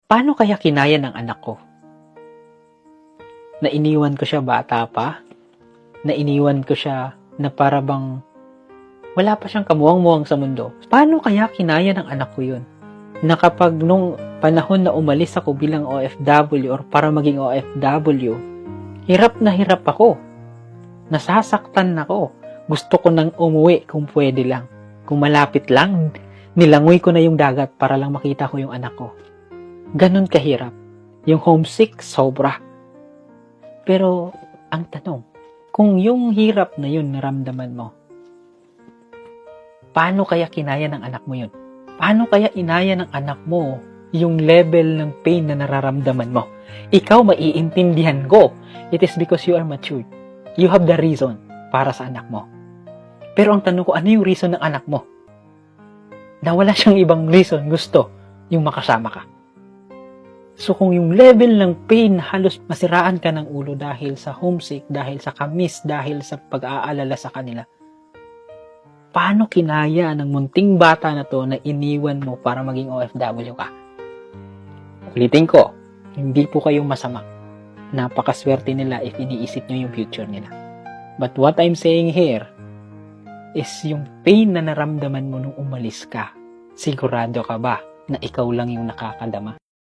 Paano kaya kinaya ng anak ko? Na iniwan ko siya bata pa? Na iniwan ko siya na para bang wala pa siyang kamuwang-muwang sa mundo? Paano kaya kinaya ng anak ko yun? Na kapag nung panahon na umalis ako bilang OFW or para maging OFW, hirap na hirap ako. Nasasaktan ako. Gusto ko nang umuwi kung pwede lang. Kung malapit lang, nilangoy ko na yung dagat para lang makita ko yung anak ko. Ganon kahirap. Yung homesick, sobra. Pero, ang tanong, kung yung hirap na yun naramdaman mo, paano kaya kinaya ng anak mo yun? Paano kaya inaya ng anak mo yung level ng pain na nararamdaman mo? Ikaw, maiintindihan ko. It is because you are matured. You have the reason para sa anak mo. Pero ang tanong ko, ano yung reason ng anak mo? Na wala siyang ibang reason, gusto yung makasama ka. So kung yung level ng pain, halos masiraan ka ng ulo dahil sa homesick, dahil sa kamis, dahil sa pag-aalala sa kanila, paano kinaya ng munting bata na to na iniwan mo para maging OFW ka? Ulitin ko, hindi po kayong masama. Napakaswerte nila if iniisip nyo yung future nila. But what I'm saying here is yung pain na naramdaman mo nung umalis ka. Sigurado ka ba na ikaw lang yung nakakadama?